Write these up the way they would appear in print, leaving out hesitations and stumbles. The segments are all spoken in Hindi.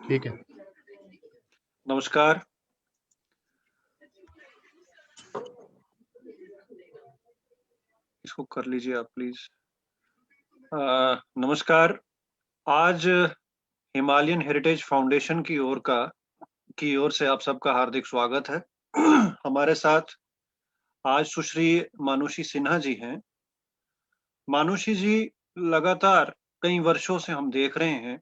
ठीक है। नमस्कार। इसको कर लीजिए आप प्लीज़। नमस्कार। आज हिमालयन हेरिटेज फाउंडेशन की ओर से आप सबका हार्दिक स्वागत है। हमारे साथ आज सुश्री मानुषी सिन्हा जी हैं। मानुषी जी लगातार कई वर्षों से हम देख रहे हैं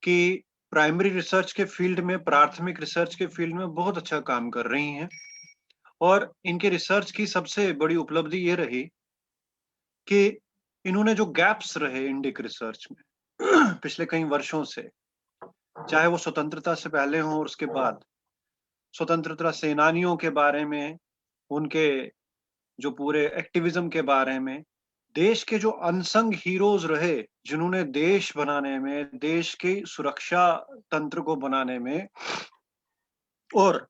कि प्राइमरी रिसर्च के फील्ड में, प्राथमिक रिसर्च के फील्ड में बहुत अच्छा काम कर रही हैं और इनके रिसर्च की सबसे बड़ी उपलब्धि ये रही कि इन्होंने जो गैप्स रहे इंडिक रिसर्च में पिछले कई वर्षों से, चाहे वो स्वतंत्रता से पहले हों और उसके बाद, स्वतंत्रता सेनानियों के बारे में, उनके जो पूरे एक्टिविज्म के बारे में, देश के जो अनसंग हीरोज़ रहे, जिन्होंने देश बनाने में, देश की सुरक्षा तंत्र को बनाने में और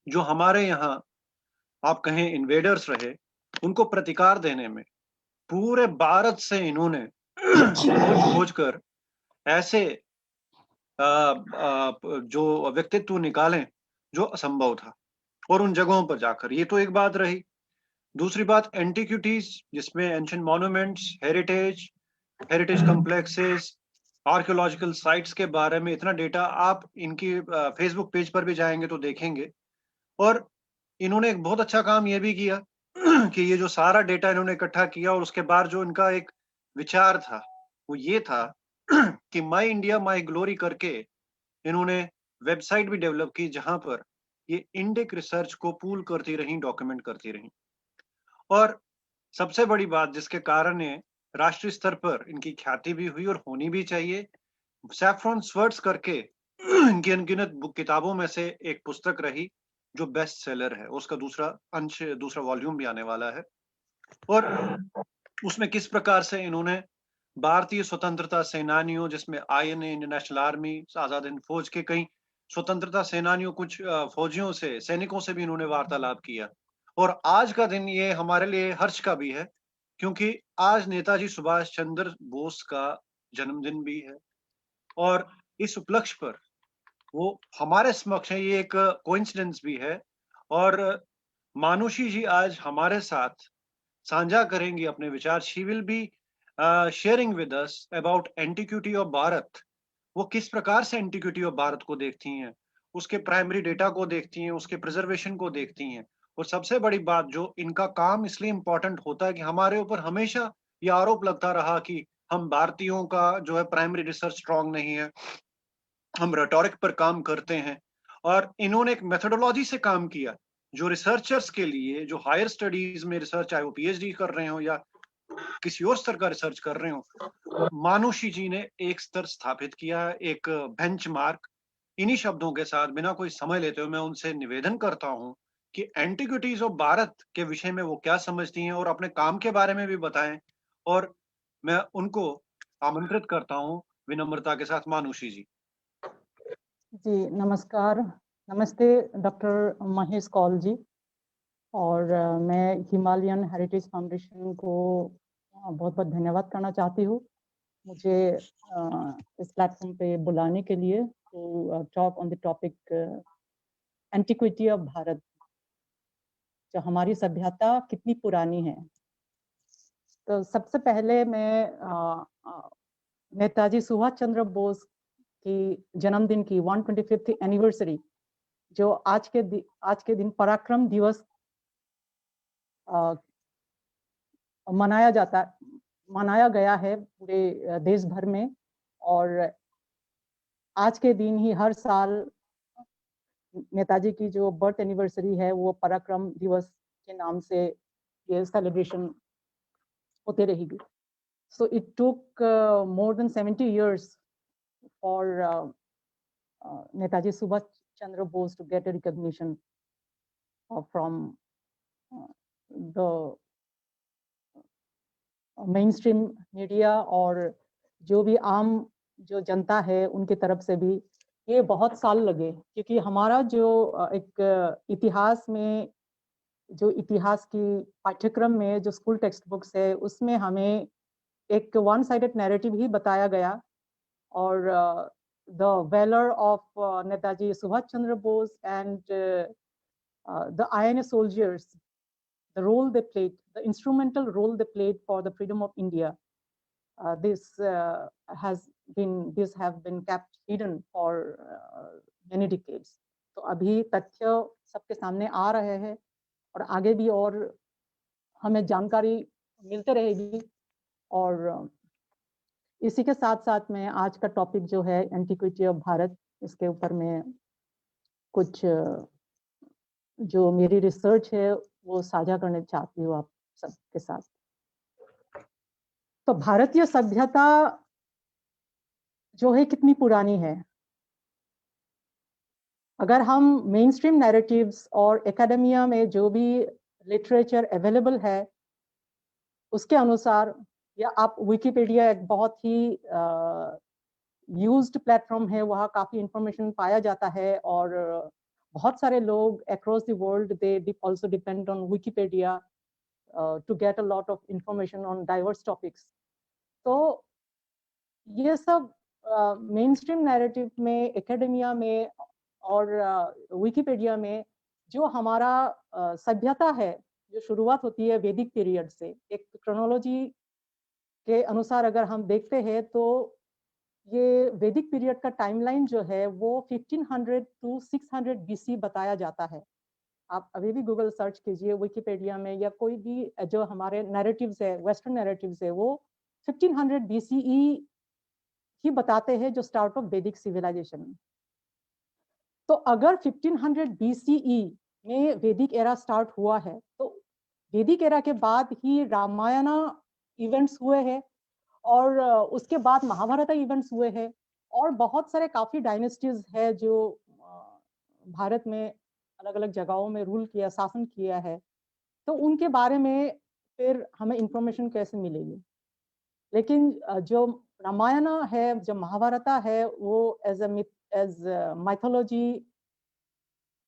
जो हमारे यहाँ आप कहें इन्वेडर्स रहे, उनको प्रतिकार देने में पूरे भारत से इन्होंने खोज-खोज कर ऐसे जो व्यक्तित्व निकालें, जो असंभव था और उन जगहों पर जाकर, ये तो एक बात रही। दूसरी बात एंटीक्विटीज़ जिसमें ancient monuments, heritage complexes, archaeological sites के बारे में इतना डेटा आप इनकी फेसबुक पेज पर भी जाएँगे तो देखेंगे और इन्होंने एक बहुत अच्छा काम ये भी किया कि ये जो सारा डेटा इन्होंने इकट्ठा किया और उसके बाद जो इनका एक विचार था, वो ये था कि माय इंडिया माय ग्लोरी करके इन्होंने वेबसाइट भी डेवलप की जहां पर ये इंडिक रिसर्च को पूल करती रहीं, डॉक्यूमेंट करती रहीं। और सबसे बड़ी बात जिसके कारण ये राष्ट्रीय स्तर पर इनकी ख्याति भी हुई और होनी भी चाहिए, सैफ्रॉन स्वर्ड्स करके इनकी अनगिनत किताबों में से एक पुस्तक रही जो बेस्ट सेलर है। उसका दूसरा वॉल्यूम भी आने वाला है और उसमें किस प्रकार से इन्होंने भारतीय स्वतंत्रता सेनानियों जिसमें INA, Indian national army, Azad Hind फौज के कई स्वतंत्रता सेनानियों, कुछ फौजियों से, सैनिकों से भी इन्होंने वार्तालाप किया। और आज का दिन ये हमारे लिए हर्ष का भी है क्योंकि आज नेताजी सुभाष चंद्र बोस का जन्मदिन भी है और इस उपलक्ष्य पर वो हमारे समक्ष है, ये एक कोइंसिडेंस भी है और मानुषी जी आज हमारे साथ साझा करेंगी अपने विचार। She will be sharing with us about antiquity of Bharat. वो किस प्रकार से एंटीक्विटी ऑफ भारत को देखती हैं, उसके प्राइमरी डेटा को देखती हैं, उसके प्रिजर्वेशन को देखती हैं। और सबसे बड़ी बात जो इनका काम इसलिए इम्पोर्टेंट होता है कि हमारे ऊपर हमेशा ये आरोप लगता रहा कि हम भारतीयों का जो है प्राइमरी रिसर्च स्ट्रांग नहीं है, हम रेटोरिक पर काम करते हैं और इन्होंने एक मेथोडोलॉजी से काम किया जो रिसर्चर्स के लिए, जो हायर स्टडीज में रिसर्च, चाहे वो पीएचडी कर रहे हो या किसी और स्तर का रिसर्च कर रहे हो, मानुषी जी ने एक स्तर स्थापित किया है, एक बेंचमार्क। इन्हीं शब्दों के साथ बिना कोई समय लेते हुए मैं उनसे निवेदन करता हूं कि एंटीक्विटीज ऑफ भारत के विषय में वो क्या समझती हैं और अपने काम के बारे में भी बताएं। और मैं उनको आमंत्रित करता हूं विनम्रता के साथ, मानुषी जी। जी, नमस्कार। नमस्ते डॉक्टर महेश कौल जी। और मैं हिमालयन हेरिटेज फाउंडेशन को बहुत-बहुत धन्यवाद करना चाहती हूँ। मुझे इस प्लेटफॉर्म पे बुलाने के लिए to talk on the topic antiquity of Bharat, जो हमारी सभ्यता कितनी पुरानी है। तो सबसे पहले मैं नेताजी सुभाष चंद्र बोस की जन्मदिन की 125th एनिवर्सरी, जो आज के दिन पराक्रम दिवस मनाया गया है पूरे देश भर में। और आज के दिन ही हर साल नेताजी की जो बर्थ एनिवर्सरी है वो पराक्रम दिवस के नाम से ये सेलिब्रेशन होते रहेगी। So it took more than 70 years for Netaji Subhash Chandra Bose to get a recognition from the main stream media और जो भी आम जो जनता है उनकी तरफ से भी। ये बहुत साल लगे क्योंकि हमारा जो एक इतिहास में, जो इतिहास की पाठ्यक्रम में जो स्कूल टेक्स्ट बुक्स है उसमें हमें एक वन साइडेड नैरेटिव ही बताया गया। और the valor of Netaji Subhash Chandra Bose and the INA soldiers, the role they played, the instrumental role they played for the freedom of India. This have been kept hidden for many decades. तो अभी तथ्य सबके सामने आ रहे हैं और आगे भी और हमें जानकारी मिलते रहेगी। और इसी के साथ साथ में आज का टॉपिक जो है एंटीक्विटी ऑफ भारत, इसके ऊपर में कुछ जो मेरी रिसर्च है वो साझा करना चाहती हूँ आप सबके साथ। तो भारतीय सभ्यता जो है कितनी पुरानी है। अगर हम मेन स्ट्रीम नैरेटिव्स और एकेडमिया में जो भी लिटरेचर अवेलेबल है उसके अनुसार, या आप विकिपीडिया एक बहुत ही यूज्ड प्लेटफॉर्म है, वहाँ काफ़ी इंफॉर्मेशन पाया जाता है और बहुत सारे लोग across the world they also depend on Wikipedia to get a lot of information on diverse topics. तो ये सब मेन स्ट्रीम नैरेटिव में, एकेडमिया में और विकिपीडिया में जो हमारा सभ्यता है, जो शुरुआत होती है वैदिक पीरियड से, एक क्रोनोलॉजी के अनुसार अगर हम देखते हैं तो ये वैदिक पीरियड का टाइमलाइन जो है वो 1500 टू 600 बीसी बताया जाता है। आप अभी भी गूगल सर्च कीजिए विकिपीडिया में, या कोई भी जो हमारे नैरेटिव्स है, वेस्टर्न नैरेटिव्स है, वो 1500 बीसीई ही बताते हैं जो स्टार्ट ऑफ वैदिक सिविलाइजेशन। तो अगर 1500 बीसीई में वैदिक एरा स्टार्ट हुआ है तो वैदिक एरा के बाद ही रामायण इवेंट्स हुए हैं और उसके बाद महाभारत इवेंट्स हुए हैं और बहुत सारे काफी डायनेस्टीज है जो भारत में अलग अलग जगहों में रूल किया, शासन किया है। तो उनके बारे में फिर हमें इंफॉर्मेशन कैसे मिलेगी। लेकिन जो रामायण है, जो महाभारत है, वो एज माइथोलॉजी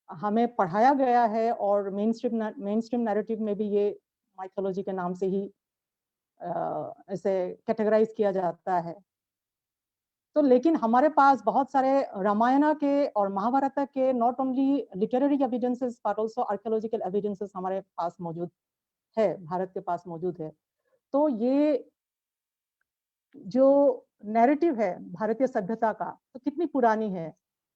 हमें पढ़ाया गया है और मेन स्ट्रीम नैरेटिव में भी ये माइथोलॉजी के नाम से ही ऐसे कैटेगराइज किया जाता है। तो लेकिन हमारे पास बहुत सारे रामायण के और महाभारत के not only literary evidences but also archaeological evidences हमारे पास मौजूद है, भारत के पास मौजूद है। तो ये जो नैरेटिव है भारतीय सभ्यता का तो कितनी पुरानी है।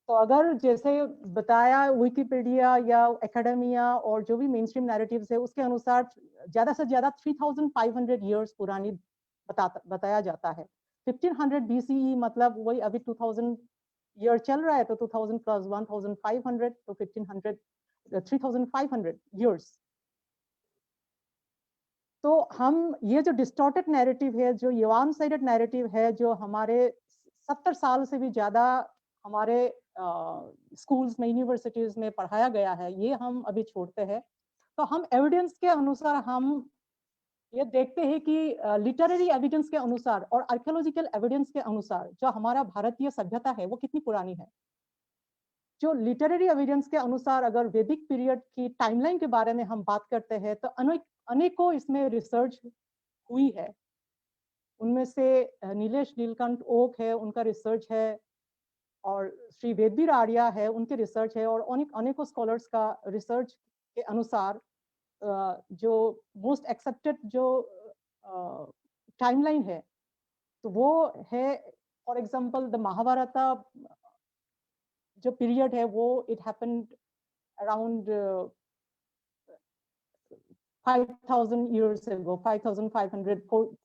तो अगर जैसे बताया विकिपीडिया या एकेडमिया और जो भी मेन स्ट्रीम नैरेटिव्स है उसके अनुसार ज्यादा से ज्यादा 3500 ईयर्स पुरानी बताया जाता है। 1500 बीसीई मतलब वही अभी 2000 ईयर चल रहा है, तो 2000 प्लस 1500 तो 1500 3500 ईयर्स। तो हम ये जो डिस्टॉर्टेड नैरेटिव है, जो वन साइडेड नैरेटिव है, जो हमारे 70 साल से भी ज्यादा हमारे स्कूल्स में, यूनिवर्सिटीज में पढ़ाया गया है, ये हम अभी छोड़ते हैं। तो हम एविडेंस के अनुसार हम ये देखते हैं कि लिटरेरी एविडेंस के अनुसार और आर्कियोलॉजिकल एविडेंस के अनुसार जो हमारा भारतीय सभ्यता है वो कितनी पुरानी है। जो लिटरेरी एविडेंस के अनुसार अगर वैदिक पीरियड की टाइमलाइन के बारे में हम बात करते हैं तो अनेकों इसमें रिसर्च हुई है। उनमें से नीलेश नीलकंठ ओक है, उनका रिसर्च है, और श्री वेदवीर आर्या है, उनके रिसर्च है, और अनेकों स्कॉलर्स का रिसर्च के अनुसार जो मोस्ट एक्सेप्टेड जो टाइमलाइन है तो वो है फॉर एग्जांपल द महाभारत जो पीरियड है वो it happened around 5000 years ago, 4500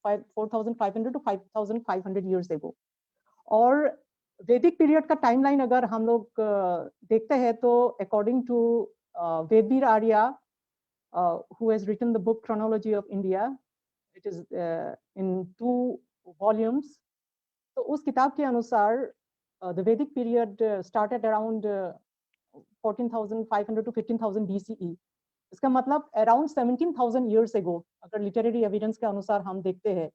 4500 to 5500 years ago। और वैदिक पीरियड का टाइमलाइन अगर हम लोग देखते हैं तो according to Vedveer Arya who has written the book Chronology of India, it is in 2 volumes। तो उस किताब के अनुसार the Vedic period started around 14,500 to 15,000 BCE। इसका मतलब अराउंड 17,000 years ago अगर लिटरेरी एविडेंस के अनुसार हम देखते हैं,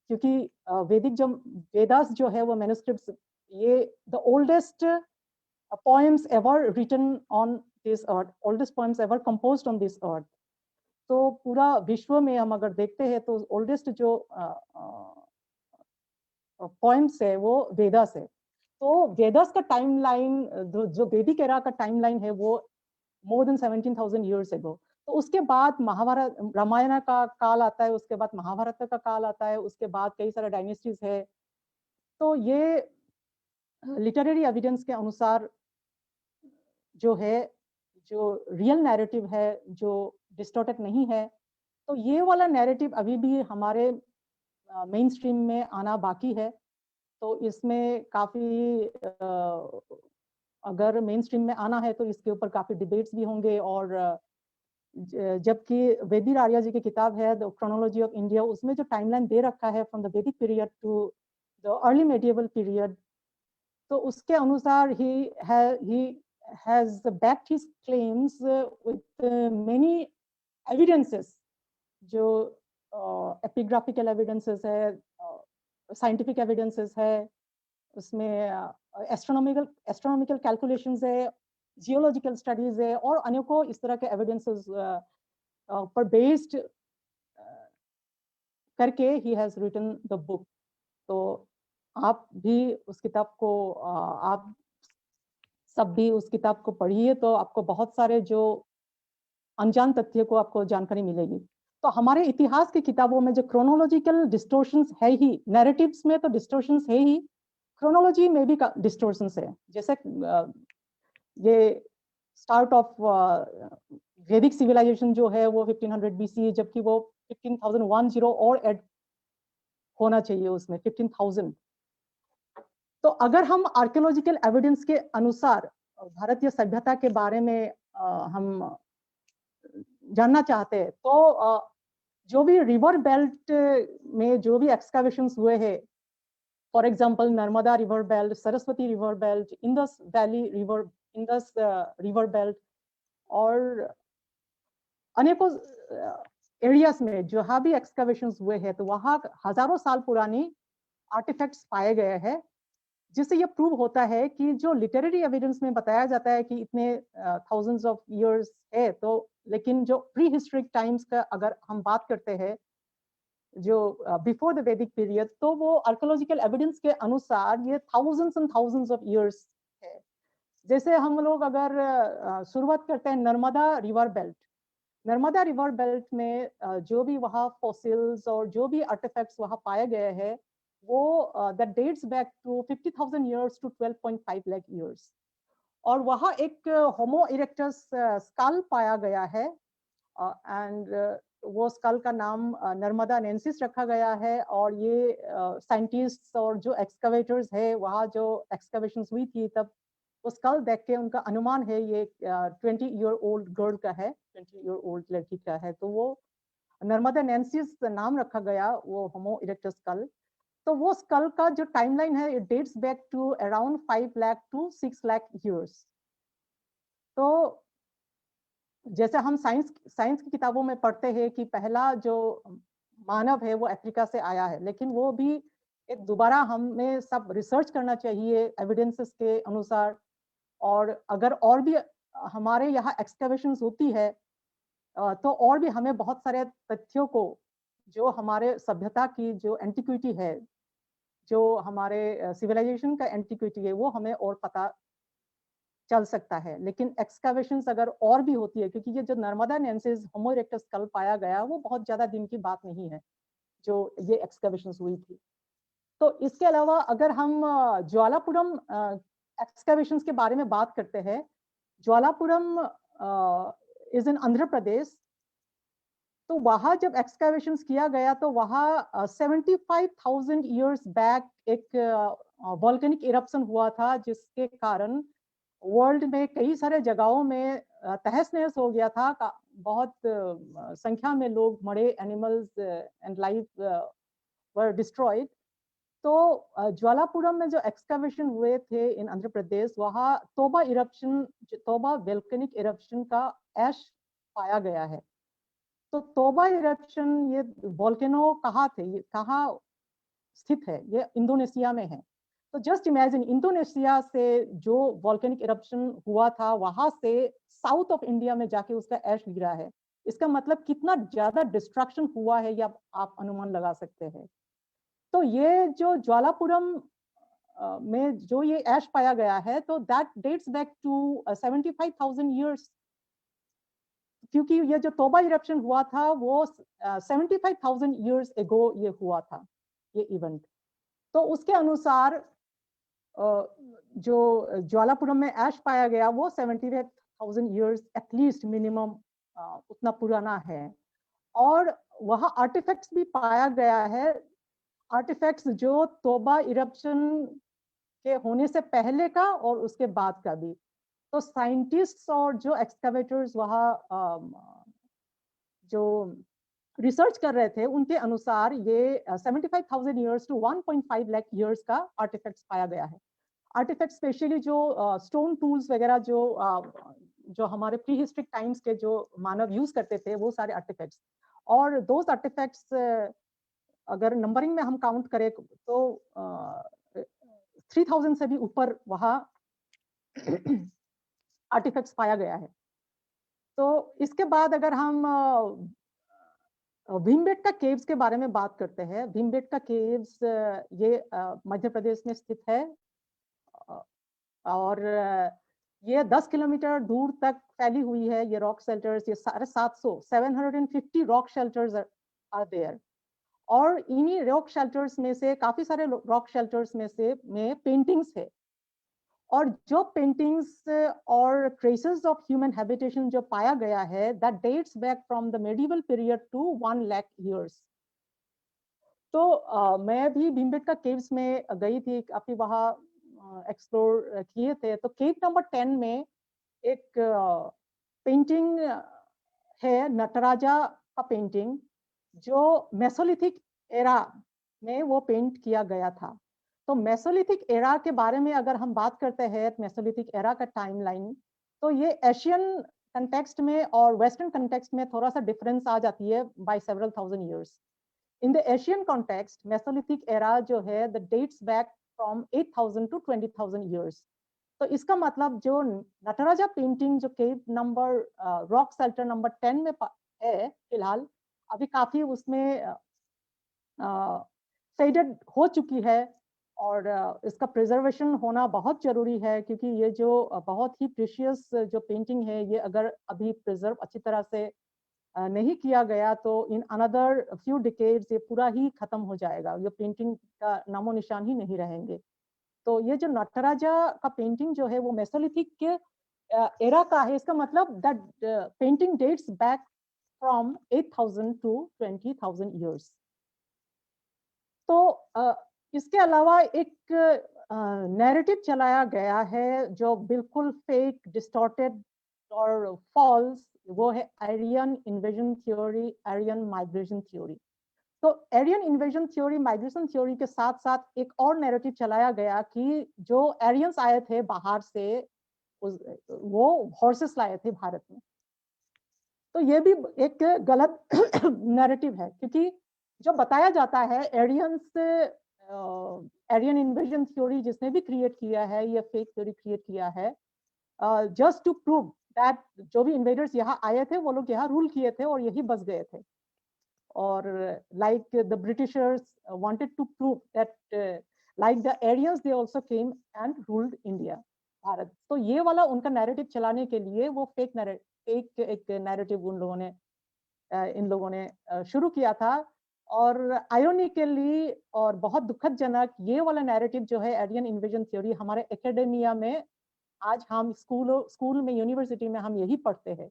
क्योंकि वैदिक जो वेदास जो है वो मैन्युस्क्रिप्ट्स, ये the oldest poems ever written on this earth, oldest poems ever composed on this earth. तो पूरा विश्व में हम अगर देखते हैं तो ओल्डेस्ट जो पोएम्स है वो वेदास है। तो वेदास का टाइमलाइन, जो वैदिक एरा का टाइमलाइन है वो मोर देन 17,000 ईयर्स एगो। तो उसके बाद महाभारत, रामायण का काल आता है, उसके बाद महाभारत का काल आता है, उसके बाद कई सारे डायनेस्टीज है। तो ये लिटरेरी एविडेंस के अनुसार जो है, जो रियल नैरेटिव है, जो डिस्टॉर्टेड नहीं है, तो ये वाला नैरेटिव अभी भी हमारे मेन स्ट्रीम में आना बाकी है। तो इसमें काफ़ी अगर मेन स्ट्रीम में आना है तो इसके ऊपर काफ़ी डिबेट्स भी होंगे। और जबकि वेदिर आर्या जी की किताब है द क्रोनोलॉजी ऑफ इंडिया, उसमें जो टाइमलाइन दे रखा है from the Vedic period to the early medieval period, तो उसके अनुसार he has backed his claims with many evidences, जो एपिग्राफिकल एविडेंसेस है, साइंटिफिक एविडेंसेस है, उसमें एस्ट्रोनॉमिकल कैलकुलेशंस है, जियोलॉजिकल स्टडीज है, और अनेकों इस तरह के एविडेंसेस पर बेस्ड करके ही हैज रिटन द बुक। तो आप भी उस किताब को आप सब भी उस किताब को पढ़िए, तो आपको बहुत सारे जो अनजान तथ्य को आपको जानकारी मिलेगी। तो हमारे इतिहास की किताबों में जो क्रोनोलॉजिकल डिस्टोर्शंस है ही, नैरेटिव्स में तो डिस्टोर्शंस है ही, क्रोनोलॉजी में भी डिस्टोर्शंस है। जैसे ये स्टार्ट ऑफ वैदिक सिविलाइजेशन जो है वो 1500 बीसी, जबकि वो 15,010 और ऐड होना चाहिए उसमें 15,000। तो अगर हम आर्कियोलॉजिकल एविडेंस के अनुसार भारतीय सभ्यता के बारे में हम जानना चाहते हैं, तो जो भी रिवर बेल्ट में जो भी एक्सकवेशंस हुए हैं, for example Narmada river belt, Saraswati river belt, Indus valley river, Indus river belt, और अनेकों एरियाज में जहाँ भी एक्सकवेशंस हुए हैं, तो वहाँ हजारों साल पुरानी आर्टिफैक्ट्स पाए गए हैं, जिससे ये प्रूव होता है कि जो लिटरेरी एविडेंस में बताया जाता है कि इतने थाउजेंड्स ऑफ इयर्स है, तो लेकिन जो प्री हिस्टोरिक टाइम्स का अगर हम बात करते हैं, जो बिफोर द वैदिक पीरियड, तो वो आर्कियोलॉजिकल एविडेंस के अनुसार ये thousands and thousands of years है। जैसे हम लोग अगर शुरुआत करते हैं Narmada river belt, Narmada river belt में जो भी वहाँ फॉसिल्स और जो भी आर्टिफैक्ट्स वहाँ पाए गए हैं, वो that dates back to 50,000 years to 12.5 lakh years. और वहाँ एक होमो इरेक्टस स्कल पाया गया है, एंड वो स्कल का नाम नर्मदा नेंसिस रखा गया है। और ये साइंटिस्ट और जो एक्सकवेटर्स है, वहाँ जो एक्सकवेशंस हुई थी, तब वो स्कल देख के उनका अनुमान है ये 20 ईयर ओल्ड गर्ल का है, 20 ईयर ओल्ड लड़की का है। तो वो नर्मदा नेंसिस नाम रखा गया वो होमो इरेक्टस स्कल। तो वो स्कल का जो टाइमलाइन है, it dates back to around 5 lakh to 6 lakh years. तो जैसे हम साइंस की किताबों में पढ़ते हैं कि पहला जो मानव है वो अफ्रीका से आया है, लेकिन वो भी एक दोबारा हमें सब रिसर्च करना चाहिए एविडेंसेस के अनुसार। और अगर और भी हमारे यहाँ एक्सकवेशंस होती है, तो और भी हमें बहुत सारे तथ्यों को, जो हमारे सभ्यता की जो एंटिक्विटी है, जो हमारे सिविलाइजेशन का एंटिक्विटी है, वो हमें और पता चल सकता है। लेकिन एक्सकवेशंस अगर और भी होती है, क्योंकि ये जो नर्मदा नेंसिस होमो इरेक्टस स्कल पाया गया, वो बहुत ज्यादा दिन की बात नहीं है जो ये एक्सकवेशंस हुई थी। तो इसके अलावा अगर हम ज्वालापुरम एक्सकवेशंस के बारे में बात करते हैं, ज्वालापुरम इज इन आंध्र प्रदेश। तो वहाँ जब एक्सकवेशंस किया गया, तो वहाँ 75,000 इयर्स बैक एक वॉल्केनिक इरप्शन हुआ था, जिसके कारण वर्ल्ड में कई सारे जगहों में तहस नहस हो गया था। बहुत संख्या में लोग मरे, animals and life were destroyed. तो ज्वालापुरम में जो एक्सकवेशन हुए थे इन आंध्र प्रदेश, वहाँ तोबा इरप्शन, तोबा वोल्केनिक इरप्शन का ऐश पाया गया है। तो तोबा इरप्शन, ये वोल्केनो कहाँ थे, ये कहाँ स्थित है? ये इंडोनेशिया में है। तो जस्ट इमेजिन, इंडोनेशिया से जो वोल्केनिक इरप्शन हुआ था, वहां से साउथ ऑफ इंडिया में जाके उसका ऐश गिरा है। इसका मतलब कितना ज्यादा डिस्ट्रक्शन हुआ है, ये आप अनुमान लगा सकते हैं। तो ये जो ज्वालापुरम में जो ये ऐश पाया गया है, तो that dates back to 75,000 years, क्योंकि ये जो तोबा इरप्शन हुआ था वो 75,000 ईयर्स एगो ये हुआ था, ये इवेंट। तो उसके अनुसार जो ज्वालापुरम में ऐश पाया गया वो 75,000 ईयर्स एटलीस्ट मिनिमम उतना पुराना है। और वहाँ आर्टिफैक्ट्स भी पाया गया है, आर्टिफैक्ट्स जो तोबा इरप्शन के होने से पहले का और उसके बाद का भी। तो साइंटिस्ट्स और जो एक्सकैवेटर्स वहाँ जो रिसर्च कर रहे थे उनके अनुसार ये 75,000 ईयर्स टू 1.5 लाख ईयर्स का आर्टिफैक्ट्स पाया गया है। आर्टिफैक्ट्स स्पेशली जो स्टोन टूल्स वगैरह जो हमारे प्री हिस्ट्रिक टाइम्स के जो मानव यूज करते थे वो सारे आर्टिफैक्ट्स, और दोज आर्टिफैक्ट्स अगर नंबरिंग में हम काउंट करें तो 3000 से भी ऊपर वहाँ आर्टिफैक्ट्स पाया गया है। तो इसके बाद अगर हम भीमबेटका केव्स के बारे में बात करते हैं, भीमबेटका केव्स ये मध्य प्रदेश में स्थित है, और ये 10 किलोमीटर दूर तक फैली हुई है। ये रॉक शेल्टर्स, ये 750 रॉक शेल्टर्स आर देयर, और इन्हीं रॉक शेल्टर्स में से काफी सारे रॉक शेल्टर्स में पेंटिंग्स है, और जो पेंटिंग्स और ट्रेसेस ऑफ ह्यूमन हैबिटेशन जो पाया गया है that dates back from the medieval period to 1 lakh years. तो मैं भी भीमबेटका केव्स में गई थी, काफी वहाँ एक्सप्लोर किए थे। तो केव नंबर 10 में एक पेंटिंग है, नटराजा का पेंटिंग, जो मेसोलिथिक एरा में वो पेंट किया गया था। तो मेसोलिथिक एरा के बारे में अगर हम बात करते हैं, मेसोलिथिक एरा का टाइमलाइन, तो ये एशियन कंटेक्स्ट में और वेस्टर्न कंटेक्स्ट में थोड़ा सा डिफरेंस आ जाती है by several thousand years. In the Asian context mesolithic era जो है the dates back from 8,000 to 20,000 years. तो इसका मतलब जो नटराजा पेंटिंग जो cave number rock shelter number 10 में है फिलहाल, अभी काफी उसमें फेडेड हो चुकी है, और इसका प्रिजर्वेशन होना बहुत जरूरी है, क्योंकि ये जो बहुत ही प्रीशियस जो पेंटिंग है, ये अगर अभी प्रिजर्व अच्छी तरह से नहीं किया गया तो इन अनदर फ्यू डिकेड्स ये पूरा ही खत्म हो जाएगा, ये पेंटिंग का नामो निशान ही नहीं रहेंगे। तो ये जो नटराजा का पेंटिंग जो है वो मेसोलिथिक के एरा का है, इसका मतलब that painting dates back from 8,000 to 20,000 years. तो इसके अलावा एक नैरेटिव चलाया गया है जो बिल्कुल फेक, डिस्टॉर्टेड और फॉल्स, वो है Aryan invasion theory, Aryan migration theory. तो Aryan invasion theory, migration theory के साथ साथ एक और नैरेटिव चलाया गया कि जो एरियंस आए थे बाहर से, वो हॉर्सेस लाए थे भारत में। तो ये भी एक गलत नैरेटिव है, क्योंकि जो बताया जाता है एरियंस, एरियन इन्वेजन थ्योरी जिसने भी क्रिएट किया है, ये फेक थ्योरी क्रिएट किया है जस्ट टू प्रूव दैट जो भी इन्वेडर्स यहाँ आए थे वो लोग यहाँ रूल किए थे और यही बस गए थे। और like the Britishers wanted to prove that like the Aryans they also came and ruled India, Bharat. तो ये वाला उनका नैरेटिव चलाने के लिए वो एक नैरेटिव उन लोगों ने इन लोगों ने शुरू किया था। और आयरोनिकली और बहुत दुखद जनक ये वाला नैरेटिव जो है एरियन इन्वेजन थ्योरी, हमारे एकेडमिया में आज हम स्कूल में, यूनिवर्सिटी में हम यही पढ़ते हैं।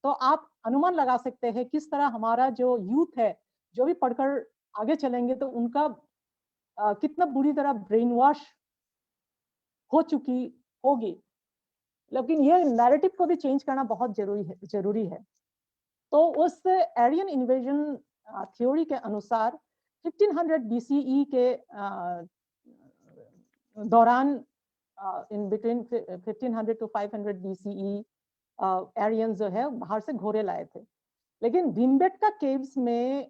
तो आप अनुमान लगा सकते हैं किस तरह हमारा जो यूथ है, जो भी पढ़कर आगे चलेंगे तो उनका कितना बुरी तरह ब्रेन वॉश हो चुकी होगी। लेकिन ये नैरेटिव को भी चेंज करना बहुत जरूरी है। तो उस एरियन इन्वेजन थ्योरी के अनुसार 1500 BCE के दौरान, in between 1500 to 500 BCE Aryan जो है बाहर से घोड़े लाए थे। लेकिन भीमबेटका केव्स में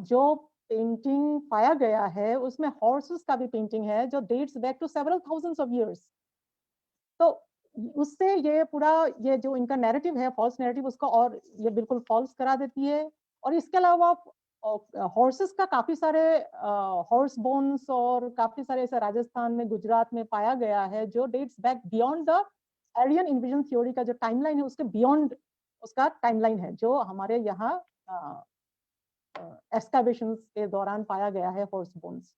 जो पेंटिंग पाया गया है उसमें हॉर्सेस का भी पेंटिंग है जो dates back to several thousands of years. तो उससे ये पूरा ये जो इनका नैरेटिव है, फॉल्स नैरेटिव, उसको और ये बिल्कुल फॉल्स करा देती है। और इसके अलावा हॉर्सेस का काफी सारे हॉर्स बोन्स और काफी सारे ऐसे राजस्थान में, गुजरात में पाया गया है जो dates back beyond the Aryan invasion theory का जो टाइमलाइन है उसके बियॉन्ड उसका टाइमलाइन है जो हमारे यहाँ एक्सकैवेशंस के दौरान पाया गया है हॉर्स बोन्स।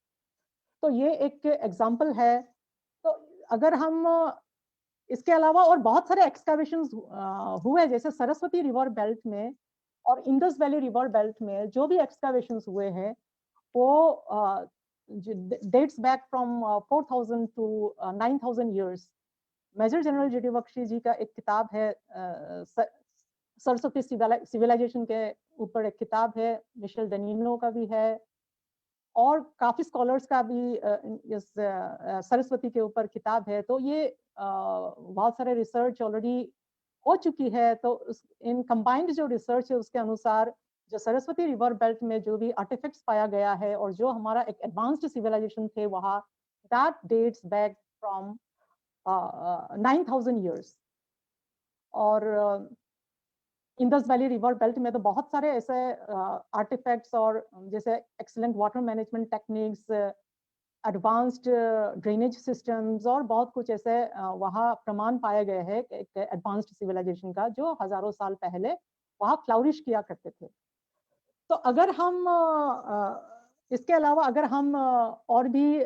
तो ये एक एग्जांपल है। तो अगर हम इसके अलावा और बहुत सारे एक्सकैवेशंस हुए, जैसे सरस्वती रिवर बेल्ट में और इंडस वैली रिवर बेल्ट में जो भी एक्सकैवेशंस हुए हैं वो dates back from 4000 to 9000 years। Major general GD Bakshi ji का एक किताब है सरस्वती सिविलाइजेशन के ऊपर एक किताब है, मिशेल डेनिनो का भी है और काफी स्कॉलर्स का भी इस सरस्वती के ऊपर किताब है। तो ये बहुत सारे रिसर्च ऑलरेडी हो चुकी है। तो इन कंबाइंड जो रिसर्च है उसके अनुसार जो सरस्वती रिवर बेल्ट में जो भी आर्टिफैक्ट्स पाया गया है और जो हमारा एक एडवांस्ड सिविलाइजेशन थे वहाँ, that dates back from 9000 years। और इंडस वैली रिवर बेल्ट में तो बहुत सारे ऐसे आर्टिफैक्ट्स और जैसे excellent water management techniques, advanced drainage systems और बहुत कुछ ऐसे वहाँ प्रमाण पाए गए हैं एक एडवांस्ड सिविलाइजेशन का जो हजारों साल पहले वहाँ फ्लाउरिश किया करते थे। तो अगर हम इसके अलावा अगर हम और भी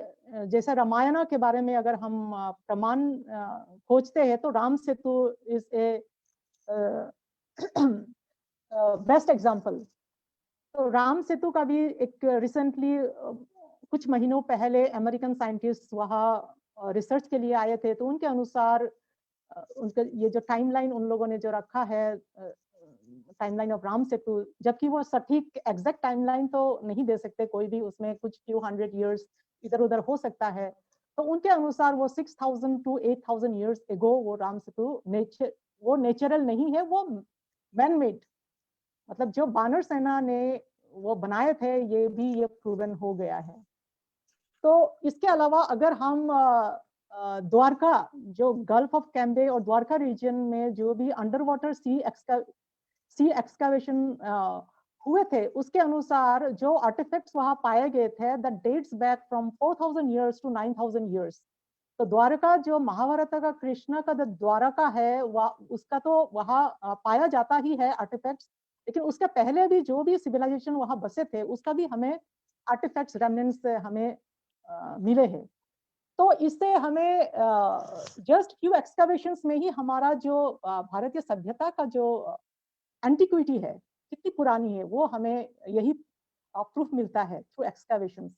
जैसे रामायण के बारे में अगर हम प्रमाण खोजते हैं तो Ram Setu is a best example. तो राम सेतु का भी एक रिसेंटली कुछ महीनों पहले अमेरिकन साइंटिस्ट वहाँ रिसर्च के लिए आए थे। तो उनके अनुसार उनका ये जो टाइमलाइन उन लोगों ने जो रखा है टाइमलाइन ऑफ राम सेतु, जबकि वो सटीक एग्जैक्ट टाइमलाइन तो नहीं दे सकते कोई भी, उसमें कुछ फ्यू हंड्रेड इयर्स इधर उधर हो सकता है। तो उनके अनुसार वो 6000 to 8000 years एगो वो राम सेतु वो नेचुरल नहीं है, वो मैन मेड, मतलब जो बानर सेना ने वो बनाए थे, ये प्रूवन हो गया है। तो इसके अलावा अगर हम द्वारका, जो गल्फ ऑफ कैम्बे और द्वारका रीजन में जो भी अंडर वाटर सी एक्सकावेशन हुए थे, उसके अनुसार जो आर्टिफैक्ट्स वहां पाए गए थे that dates back from 4000 years to 9000 years। तो द्वारका जो महाभारत का कृष्ण का द्वारका है उसका तो वहाँ पाया जाता ही है आर्टिफैक्ट्स, लेकिन उसके पहले भी जो भी सिविलाइजेशन वहां बसे थे उसका भी हमें आर्टिफैक्ट्स रेमिनेंट्स हमें मिले हैं। तो इससे हमें जस्ट फ्यू एक्सकैवेशंस में ही हमारा जो भारतीय सभ्यता का जो एंटिक्विटी है कितनी पुरानी है वो हमें यही प्रूफ मिलता है थ्रू एक्सकैवेशंस।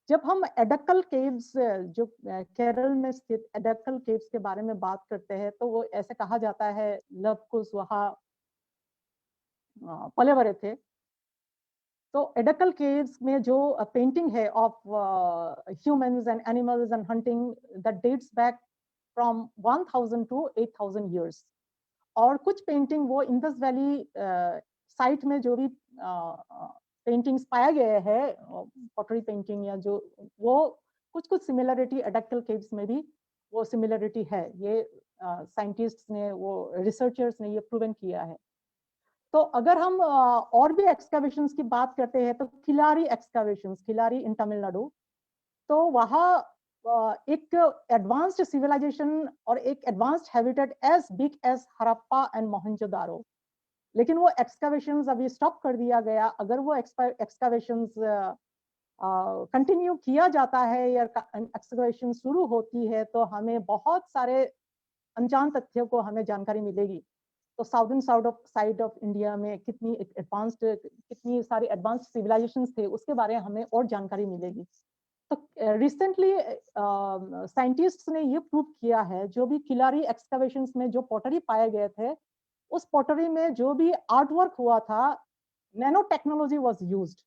जब हम एडक्कल केव्स, जो केरल में स्थित एडक्कल केव्स के बारे में बात करते हैं तो वो ऐसे कहा जाता है लव कुश वहाँ पले बड़े थे। तो एडक्कल केव्स में जो पेंटिंग है of humans and animals and hunting that dates back from 1000 to 8000 years। और कुछ पेंटिंग वो इंडस वैली साइट में जो भी पेंटिंग्स पाया गया है, पॉटरी पेंटिंग या जो, वो कुछ सिमिलरिटी एडक्कल केव्स में भी वो सिमिलरिटी है। ये साइंटिस्ट्स ने, वो रिसर्चर्स ने ये प्रूवन किया है। तो अगर हम और भी एक्सकैवेशंस की बात करते हैं तो खिलारी एक्सकैवेशंस, खिलारी इन तमिलनाडु, तो वहाँ एक एडवांस्ड सिविलाइजेशन और एक advanced habitat as big as Harappa and Mohenjodaro, लेकिन वो एक्सकैवेशंस अभी स्टॉप कर दिया गया। अगर वो एक्सकैवेशंस कंटिन्यू किया जाता है या एक्सकैवेशन शुरू होती है तो हमें बहुत सारे अनजान तथ्यों को हमें जानकारी मिलेगी। तो साउदर्न साइड ऑफ इंडिया में कितनी सारी एडवांस्ड सिविलाइजेशंस थे उसके बारे में हमें और जानकारी मिलेगी। तो रिसेंटली साइंटिस्ट्स ने ये प्रूव किया है, जो भी किलारी एक्सकैवेशंस में जो पॉटरी पाए गए थे उस पॉटरी में जो भी आर्ट वर्क हुआ था, नैनो टेक्नोलॉजी वाज यूज्ड।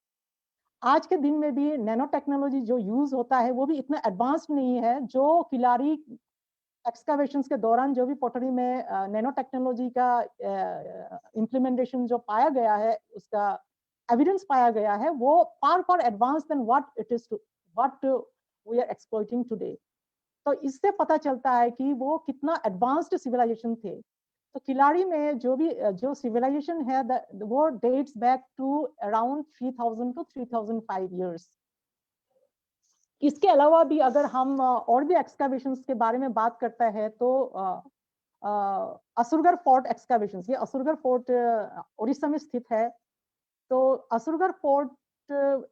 आज के दिन में भी नैनो टेक्नोलॉजी जो यूज होता है वो भी इतना एडवांस्ड नहीं है जो किलारी एक्सकैवेशंस के दौरान जो भी पॉटरी में नैनो टेक्नोलॉजी का इम्प्लीमेंटेशन जो पाया गया है, उसका एविडेंस पाया गया है, वो far advance than what we are exploiting today. तो इससे पता चलता है कि वो कितना एडवांस्ड सिविलाइजेशन थे। तो किलाड़ी में जो सिविलाइजेशन है वो dates back to around 3000 to 3005 years. इसके अलावा भी अगर हम और भी एक्सकैवेशंस के बारे में बात करते हैं तो असुरगढ़ फोर्ट एक्सकैवेशंस, ये असुरगढ़ फोर्ट उड़ीसा में स्थित है। तो असुरगढ़ फोर्ट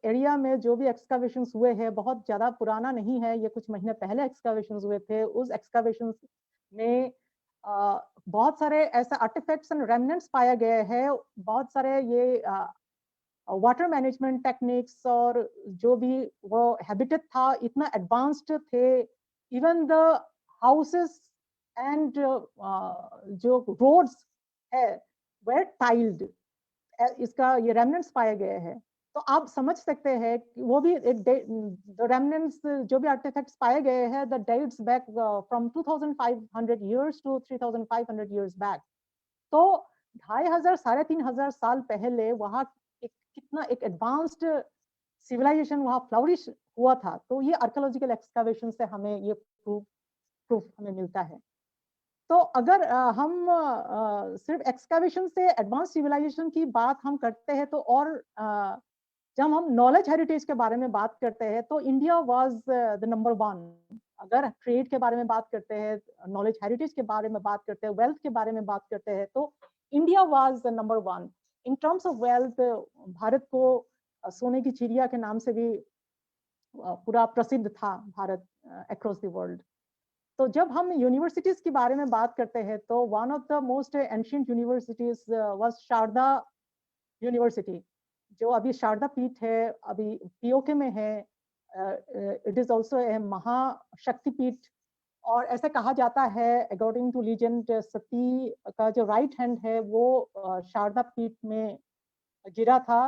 एरिया में जो भी एक्सकैवेशंस हुए हैं बहुत ज्यादा पुराना नहीं है, ये कुछ महीने पहले एक्सकैवेशंस हुए थे। उस एक्सकैवेशंस में बहुत सारे ऐसे आर्टिफैक्ट्स एंड रेमनेंट्स पाए गए हैं। बहुत सारे ये वाटर मैनेजमेंट टेक्निक्स और जो भी वो हैबिटेट था इतना एडवांस्ड थे। इवन द हाउसेस एंड जो रोड्स है वेर टाइल्ड, इसका ये रेमनेंट्स पाए गए हैं। तो आप समझ सकते हैं कि वो भी एक द रेमनेंट्स जो भी आर्टिफैक्ट्स पाए गए हैं the dates back from 2500 years to 3500 years back. तो 2500 3500 साल पहले वहाँ एक कितना एक एडवांस्ड सिविलाइजेशन वहाँ फ्लरिश हुआ था। तो ये आर्कियोलॉजिकल एक्सकैवेशन से हमें ये प्रूफ हमें मिलता है। तो अगर हम सिर्फ एक्सकैवेशन से एडवांस सिविलाइजेशन की बात हम करते हैं तो और जब हम नॉलेज हेरिटेज के बारे में बात करते हैं तो इंडिया वाज द नंबर 1। अगर ट्रेड के बारे में बात करते हैं, नॉलेज हेरिटेज के बारे में बात करते हैं, वेल्थ के बारे में बात करते हैं तो India was the number 1 in terms of wealth. Bharat को सोने की चिड़िया के नाम से भी पूरा प्रसिद्ध था भारत अक्रॉस द वर्ल्ड। तो जब हम यूनिवर्सिटीज के बारे में बात करते हैं तो one of the most ancient universities was Sharada university, जो अभी शारदा पीठ है, अभी पीओके में है। It is also a Mahashaktipeeth. और ऐसे कहा जाता है अकॉर्डिंग टू लीजेंड सती का जो राइट हैंड है वो शारदा पीठ में गिरा था।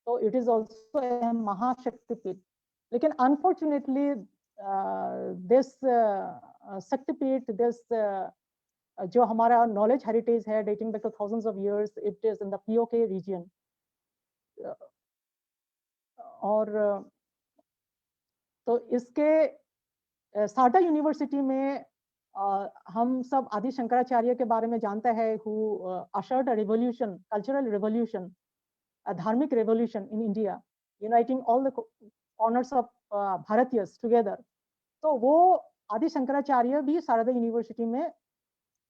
तो it is also a Mahashaktipeeth. लेकिन अनफॉर्चुनेटली दिस शक्तिपीठ, दिस जो हमारा नॉलेज हेरिटेज है dating back to thousands of years, it is in the PoK region. और तो इसके सारदा यूनिवर्सिटी में हम सब आदि शंकराचार्य के बारे में जानते हैं, who ushered a revolution, cultural revolution, a धार्मिक revolution in India, uniting all the corners of Bharatiyas together। तो वो आदि शंकराचार्य भी शारदा यूनिवर्सिटी में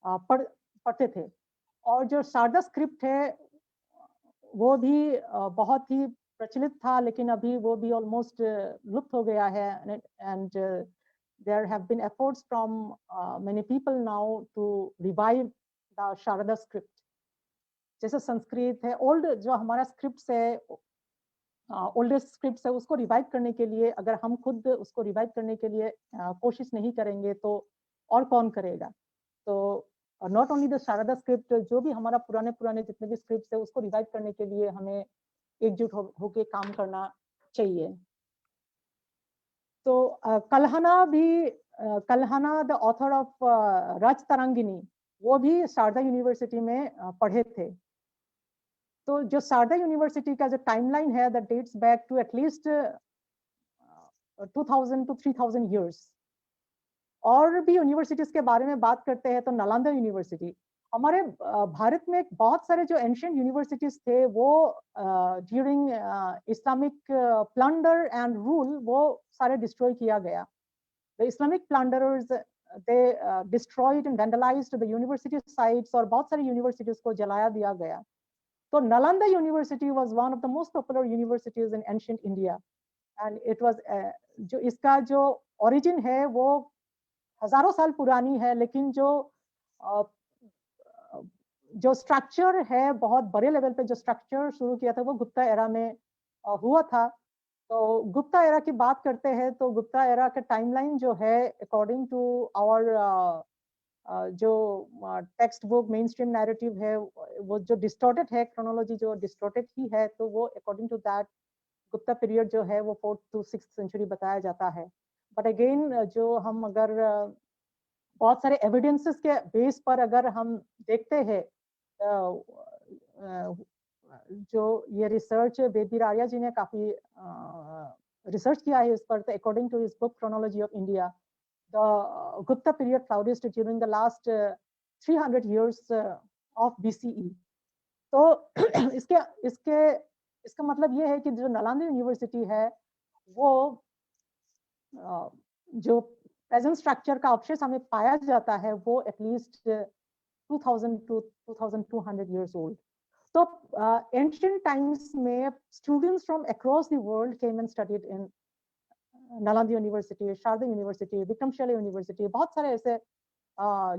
पढ़ते थे। और जो शारदा स्क्रिप्ट है वो भी बहुत ही प्रचलित था, लेकिन अभी वो भी ऑलमोस्ट लुप्त हो गया है। And there have been efforts from many people now to revive the Sharada script। जैसे संस्कृत है, ओल्ड जो हमारा स्क्रिप्ट है, ओल्डेस्ट स्क्रिप्ट है, उसको रिवाइव करने के लिए अगर हम खुद उसको रिवाइव करने के लिए कोशिश नहीं करेंगे तो और कौन करेगा। तो not only the Sharada script, जो भी हमारा पुराने पुराने जितने भी स्क्रिप्ट है उसको रिवाइव करने के लिए हमें एकजुट होके काम करना चाहिए। तो कल्हना भी, कल्हना द ऑथर ऑफ राज तरंगिनी, वो भी शारदा यूनिवर्सिटी में पढ़े थे। तो जो शारदा यूनिवर्सिटी का जो टाइमलाइन है that dates back to at least 2000 to 3000 years. और भी यूनिवर्सिटीज के बारे में बात करते हैं तो नालंदा यूनिवर्सिटी, हमारे भारत में बहुत सारे जो एंशिएंट यूनिवर्सिटीज थे वो during Islamic plunder and rule वो सारे डिस्ट्रॉय किया गया। The Islamic plunderers they destroyed and vandalised the university sites और बहुत सारी यूनिवर्सिटीज को जलाया दिया गया। तो Nalanda University was one of the most popular universities in ancient India, and it was जो इसका जो origin है वो हजारों साल पुरानी है, लेकिन जो स्ट्रक्चर है बहुत बड़े लेवल पे जो स्ट्रक्चर शुरू किया था वो गुप्ता एरा में हुआ था। तो गुप्ता एरा की बात करते हैं तो गुप्ता एरा का टाइमलाइन जो है अकॉर्डिंग टू आवर जो text book main stream narrative है वो जो डिस्टॉर्टेड है, क्रोनोलॉजी जो डिस्टॉर्टेड ही है, तो वो according to that Gupta period जो है वो 4th to 6th सेंचुरी बताया जाता है। बट अगेन जो हम अगर बहुत सारे एविडेंसेस के बेस पर अगर हम देखते हैं, जो ये रिसर्च बेबी राया जी ने काफी रिसर्च किया है इस पर, तो according to his book chronology of India, the Gupta period flourished during the last 300 years of BCE. तो इसके इसके इसका मतलब ये है कि जो नालंदा यूनिवर्सिटी है वो जो प्रेजेंट स्ट्रक्चर का अवशेष हमें पाया जाता है वो at least 2000 to 2200 years old. So ancient times में students from across the world came and studied in Nalanda university, Sharada university, Vikramshila university, बहुत सारे ऐसे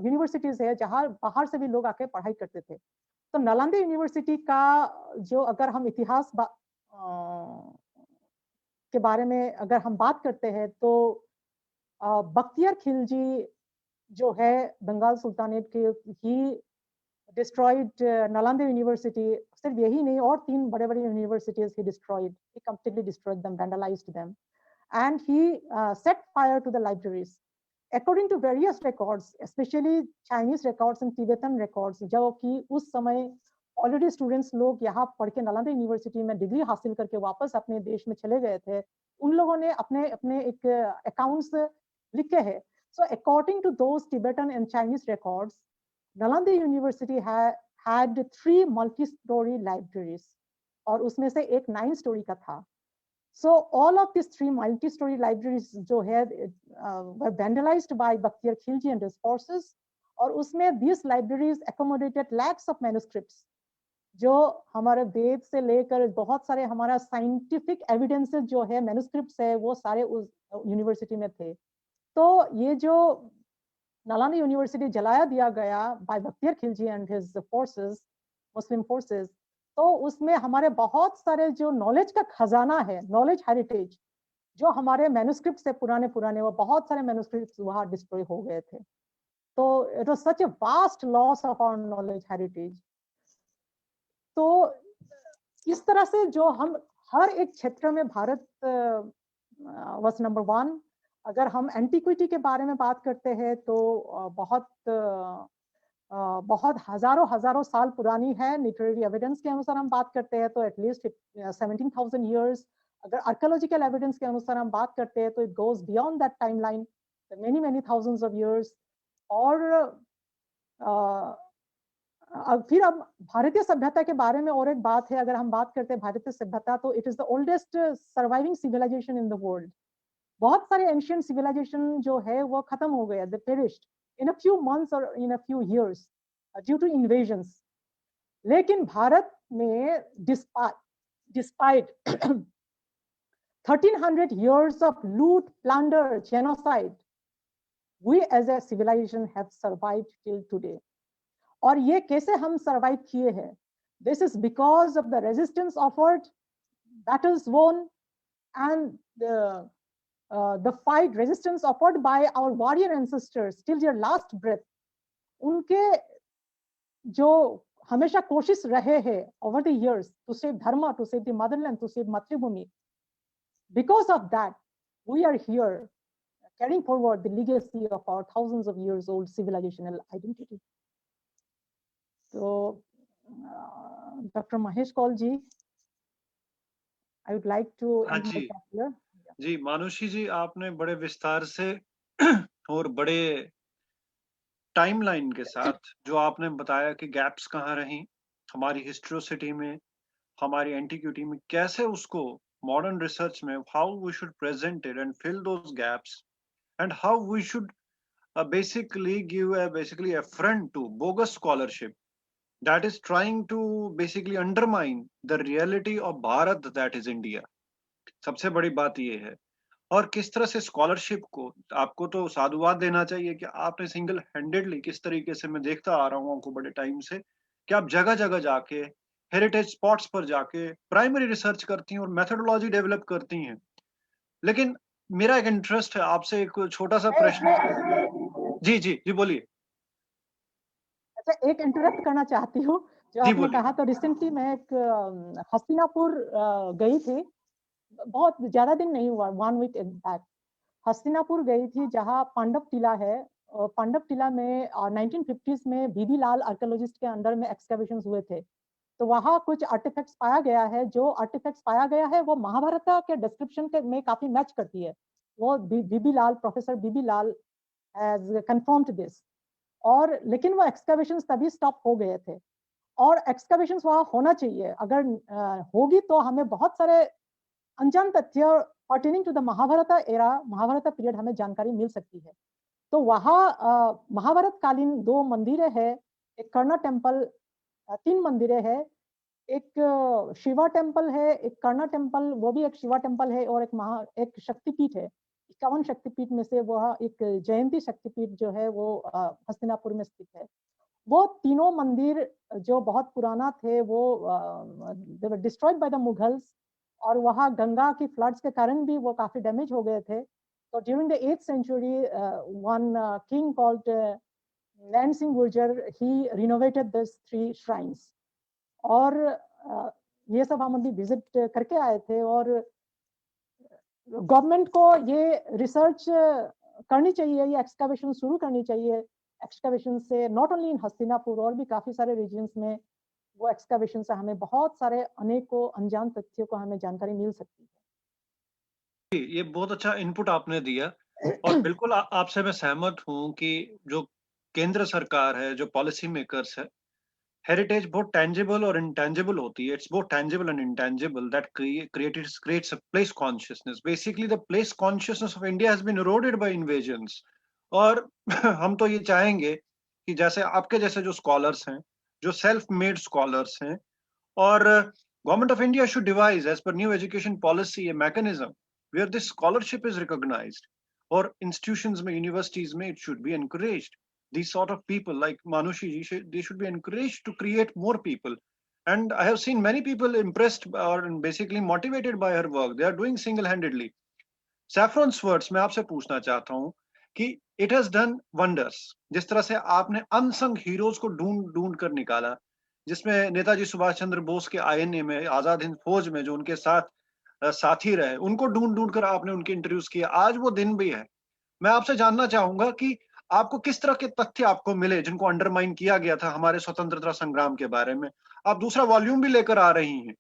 यूनिवर्सिटीज है जहाँ बाहर से भी लोग आके पढ़ाई करते थे. तो नालंदा यूनिवर्सिटी का जो अगर हम इतिहास के बारे में अगर हम बात करते हैं तो बख्तियार खिलजी जो है बंगाल सुल्तानेट के ही destroyed Nalanda University. सिर्फ यही नहीं और 3 बड़े-बड़े universities he destroyed. He completely destroyed them, vandalized them, and he set fire to the libraries. According to various records, especially Chinese records and Tibetan records, जो कि उस समय ऑलरेडी स्टूडेंट्स लोग यहाँ पढ़ के नालंदा यूनिवर्सिटी में डिग्री हासिल करके वापस अपने देश में चले गए थे, उन लोगों ने अपने अपने एक अकाउंट्स लिखे हैं. So according to those Tibetan and Chinese records, Nalanda University had 3 multi-story libraries और उसमें से एक 9 story का था. So all of these 3 multi-story libraries जो है were vandalized by Bakhtiyar Khilji and his forces और उसमें these libraries accommodated lakhs of manuscripts जो हमारे वेद से लेकर बहुत सारे हमारा scientific evidences जो है manuscripts है वो सारे उस यूनिवर्सिटी में थे. तो ये जो नालंदा यूनिवर्सिटी जलाया दिया गया by Bakhtiyar Khilji and his forces, Muslim forces, तो उसमें हमारे बहुत सारे जो नॉलेज का खजाना है, नॉलेज हेरिटेज जो हमारे मैन्युस्क्रिप्ट से पुराने वो बहुत सारे मैन्युस्क्रिप्ट्स वहां डिस्ट्रॉय हो गए थे. तो it was such a vast loss of our knowledge heritage. तो इस तरह से जो हम हर एक क्षेत्र में भारत वाज नंबर 1. अगर हम एंटीक्विटी के बारे में बात करते हैं तो बहुत हजारों साल पुरानी है. लिटरेरी एविडेंस के अनुसार हम बात करते हैं तो एटलीस्ट 17,000 years. अगर आर्कियोलॉजिकल एविडेंस के अनुसार हम बात करते हैं तो it goes beyond that timeline, many thousands of years. और फिर अब भारतीय सभ्यता के बारे में और एक बात है. अगर हम बात करते हैं भारतीय सभ्यता तो it is the oldest surviving civilisation in the world. बहुत सारे एंशिएंट सिविलाइजेशन जो है वो खत्म हो गए, they perished in a few months और in a few years due to invasions. लेकिन भारत में despite 1300 years of loot, plunder, genocide, we as a civilization have survived till today. और ये कैसे हम सर्वाइव किए हैं? This is because of the resistance offered, battles won, and the fight resistance offered by our warrior ancestors till their last breath. उनके जो हमेशा कोशिश रहे हैं over the years to save dharma, to save the motherland, to save मातृभूमि. Because of that, we are here carrying forward the legacy of our thousands of years old civilizational identity. So, Dr. Mahesh Kaul ji, I would like to end my talk here. जी मानुषी जी, आपने बड़े विस्तार से और बड़े टाइमलाइन के साथ जो आपने बताया कि गैप्स कहाँ रही हमारी हिस्ट्रोसिटी में, हमारी एंटीक्विटी में, कैसे उसको मॉडर्न रिसर्च में how we should present it and fill those gaps and how we should basically give a front to bogus scholarship that is trying to basically undermine the reality of Bharat, that is India. सबसे बड़ी बात ये है. और किस तरह से स्कॉलरशिप को आपको तो साधुवाद देना चाहिए कि आपने सिंगल हैंडेडली किस तरीके से, मैं देखता आ रहा हूँ आपको बड़े टाइम से, कि आप जगह जगह जाके हेरिटेज स्पॉट्स पर जाके प्राइमरी रिसर्च करती हैं और मेथोडोलॉजी डेवलप करती हैं. लेकिन मेरा एक इंटरेस्ट है, आपसे एक छोटा सा प्रश्न. जी जी जी बोलिए. अच्छा, एक इंटरप्ट करना चाहती हूँ. जो आपने कहा तो रिसेंटली मैं एक हस्तिनापुर गई थी. बहुत ज्यादा दिन नहीं हुआ, 1 week बैक हस्तिनापुर गई थी जहाँ पांडव टीला है. पांडव टीला में 1950s में बीबी लाल आर्कियोलॉजिस्ट के अंडर में एक्सकैवेशंस हुए थे. तो वहाँ कुछ आर्टिफैक्ट्स पाया गया है. जो आर्टिफैक्ट्स पाया गया है वो महाभारत के डिस्क्रिप्शन के में काफी मैच करती है. वो BB Lal, professor BB Lal has confirmed this. और लेकिन वो एक्सकैवेशंस तभी स्टॉप हो गए थे और एक्सकैवेशंस वहाँ होना चाहिए। अगर होगी तो हमें बहुत सारे अनजान तथ्य pertaining to the Mahabharata era, Mahabharata period हमें जानकारी मिल सकती है। तो वहाँ महाभारत कालीन 2 मंदिरें हैं, एक कर्ण टेम्पल 3 मंदिरें हैं, एक शिवा टेम्पल है, एक कर्ण टेम्पल, वो भी एक शिवा टेम्पल है और एक शक्तिपीठ है। 51 शक्तिपीठ में से वह एक जयंती शक्तिपीठ जो है वो हस्तिनापुर में स्थित है। वो तीनों मंदिर जो बहुत पुराना थे वो they were destroyed by the Mughals और वहाँ गंगा की फ्लड्स के कारण भी वो काफ़ी डैमेज हो गए थे। तो during the 8th century, one king called Nain Singh Gurjar, he renovated these 3 shrines. और ये सब हम अभी विजिट करके आए थे और गवर्नमेंट को ये रिसर्च करनी चाहिए, ये एक्सकैवेशन शुरू करनी चाहिए। एक्सकैवेशन से नॉट ओनली इन हस्तिनापुर और भी काफ़ी सारे रीजन्स में वो एक्सकैवेशन से हमें बहुत सारे अनेकों अनजान तथ्यों को हमें जानकारी मिल सकती है। ये बहुत अच्छा इनपुट आपने दिया और बिल्कुल आपसे मैं सहमत हूँ कि जो केंद्र सरकार है, जो पॉलिसी मेकर्स है, हेरिटेज बहुत टेंजिबल और इंटेंजिबल होती है। It's both tangible and intangible that creates a place consciousness. Basically the place consciousness of India has been eroded by invasions. और हम तो ये चाहेंगे कि जैसे आपके जैसे जो स्कॉलर्स हैं, जो सेल्फ मेड स्कॉलर्स हैं, और government of India should devise as per new education policy a mechanism where this scholarship is recognised, और इंस्टीट्यूशंस में, यूनिवर्सिटीज में it should be encouraged. These sort of people like Manushi ji, they should be encouraged to create more people. And I have seen many people impressed or basically motivated by her work. They are doing single-handedly. Saffron Swords, मैं आपसे पूछना चाहता हूँ कि it has done wonders. जिस तरह से आपने unsung heroes को ढूंढ ढूंढ कर निकाला, जिसमें नेताजी सुभाष चंद्र बोस के आईएनए में, आजाद हिंद फौज में जो उनके साथ साथी रहे, उनको ढूंढ ढूंढ कर आपने उनके इंटरव्यूज किए। आज वो दिन भी है। मैं आपसे जानना चाहूंगा कि आपको किस तरह के तथ्य आपको मिले जिनको अंडरमाइन किया गया था हमारे स्वतंत्रता संग्राम के बारे में। आप दूसरा वॉल्यूम भी लेकर आ रही हैं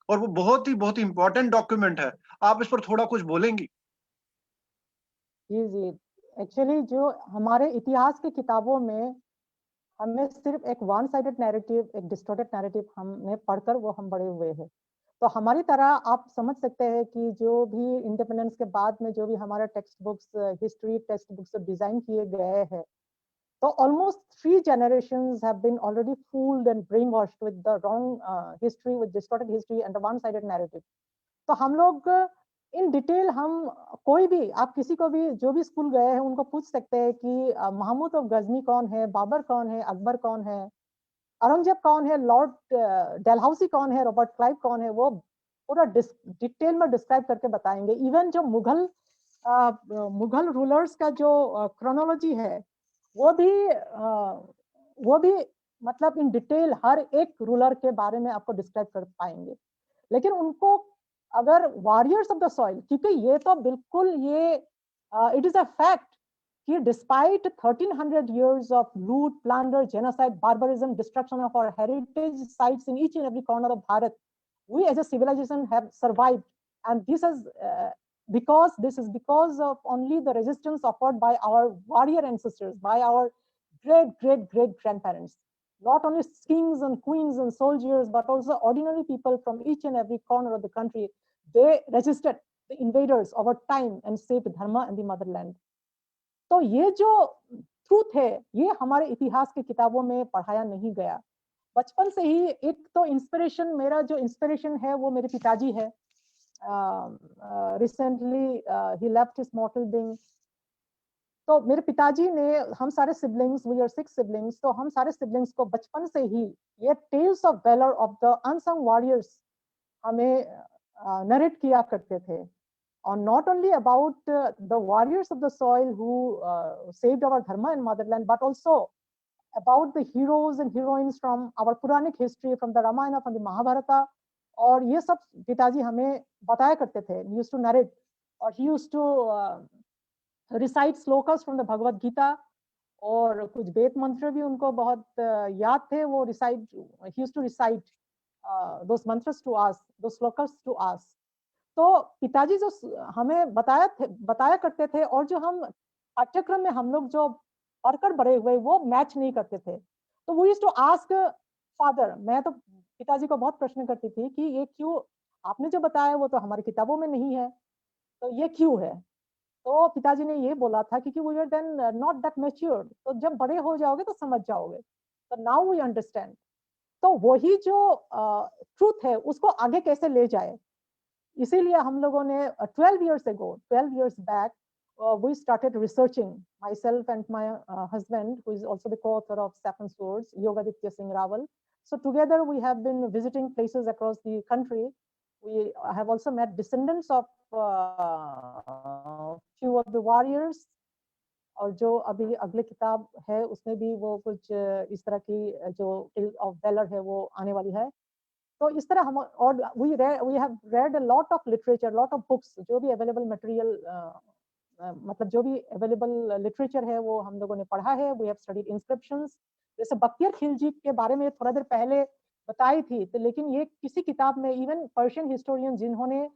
और वो बहुत ही इंपॉर्टेंट डॉक्यूमेंट है। आप इस पर थोड़ा कुछ बोलेंगी? जी, जी। एक्चुअली जो हमारे इतिहास की किताबों में हमें सिर्फ एक वन साइडेड नैरेटिव, एक डिस्टॉर्टेड नैरेटिव हमने पढ़कर वो हम बड़े हुए हैं। तो हमारी तरह आप समझ सकते हैं कि जो भी इंडिपेंडेंस के बाद में जो भी हमारा text books, history text books design किए गए हैं, तो almost 3 generations have been already fooled and brainwashed with the wrong history, with distorted history and the one-sided narrative. तो हम लोग इन डिटेल हम कोई भी आप किसी को भी जो भी स्कूल गए हैं उनको पूछ सकते हैं कि महमूद ऑफ गजनी कौन है, बाबर कौन है, अकबर कौन है, औरंगजेब कौन है, लॉर्ड डलहौसी कौन है, रॉबर्ट क्लाइव कौन है, वो पूरा डिटेल में डिस्क्राइब करके बताएंगे। इवन जो मुगल रूलर्स का जो क्रोनोलॉजी है वो भी मतलब इन डिटेल हर एक रूलर के बारे में आपको डिस्क्राइब कर पाएंगे। लेकिन उनको अगर वॉरियर्स ऑफ द सॉइल, क्योंकि ये तो बिल्कुल ये इट इज अ फैक्ट कि despite 1300 years of loot, plunder, genocide, barbarism, destruction of our heritage sites in each and every corner of Bharat, we as a civilization have survived. And this is because of only the resistance offered by our warrior ancestors, by our great grandparents. Not only kings and queens and soldiers, but also ordinary people from each and every corner of the country. They resisted the invaders over time and saved Dharma and the motherland. तो ये जो ट्रूथ है ये हमारे इतिहास की किताबों में पढ़ाया नहीं गया। बचपन से ही एक तो इंस्पिरेशन, मेरा जो इंस्पिरेशन है वो मेरे पिताजी है। रिसेंटली ही लेफ्ट हिज मॉर्टल बीइंग। तो मेरे पिताजी ने, हम सारे सिबलिंग्स, वी आर 6 सिबलिंग्स, तो हम सारे सिबलिंग्स को बचपन से ही ये tales of valour of the unsung warriors हमें नरेट किया करते थे। और not only about the warriors of the soil who saved our dharma and motherland, but also about the heroes and heroines from our Puranic history, from the Ramayana, from the Mahabharata. और ये सब पिताजी हमें बताया करते थे, used to narrate, और he used to recite slokas from the Bhagavad Gita, और कुछ वेद मंत्र भी उनको बहुत याद थे। वो recite, he used to recite those mantras to us, those slokas to us. तो पिताजी जो हमें बताया करते थे और जो हम पाठ्यक्रम में हम लोग जो पढ़कर बड़े हुए, वो मैच नहीं करते थे। तो we used to ask father, मैं तो पिताजी को बहुत प्रश्न करती थी कि ये क्यों, आपने जो बताया वो तो हमारी किताबों में नहीं है, तो ये क्यों है? तो पिताजी ने ये बोला था क्योंकि we were then not that matured, तो जब बड़े हो जाओगे तो समझ जाओगे। तो नाउ वी अंडरस्टैंड। तो वही जो ट्रूथ है उसको आगे कैसे ले जाए, इसीलिए हम लोगों ने 12 years ago, 12 years back, we started researching, myself and my husband, who is also the co-author of Saffron Swords, Yogaditya Singh Rawal. So together we have been visiting places across the country. We have also met descendants of few of the warriors, और जो अभी अगले किताब है उसमें भी वो कुछ इस तरह की जो ऑफ वेलर है वो आने वाली है। तो इस तरह हम, और we have read a lot of literature, lot of books, जो भी अवेलेबल मटेरियल, मतलब जो भी अवेलेबल लिटरेचर है वो हम लोगों ने पढ़ा है। वी हैव स्टडीड इंस्क्रिप्शंस, जैसे बख्तियार खिलजी के बारे में थोड़ा देर पहले बताई थी, तो लेकिन ये किसी किताब में, इवन पर्शियन हिस्टोरियन जिन्होंने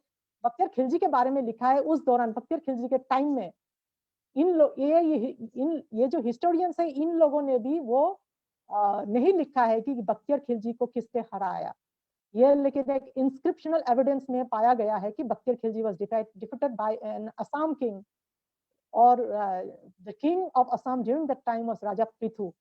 बख्तियार खिलजी के बारे में लिखा है उस दौरान, बख्तियार खिलजी के टाइम में, ये जो हिस्टोरियंस है इन लोगों ने भी वो नहीं लिखा है कि बख्तियार खिलजी को किसने हराया। ये लेकिन एक इंस्क्रिप्शनल एविडेंस में पाया गया है कि Bakhtiyar Khilji was defeated by an Assam king, और the king of Assam during that time was Raja Prithu.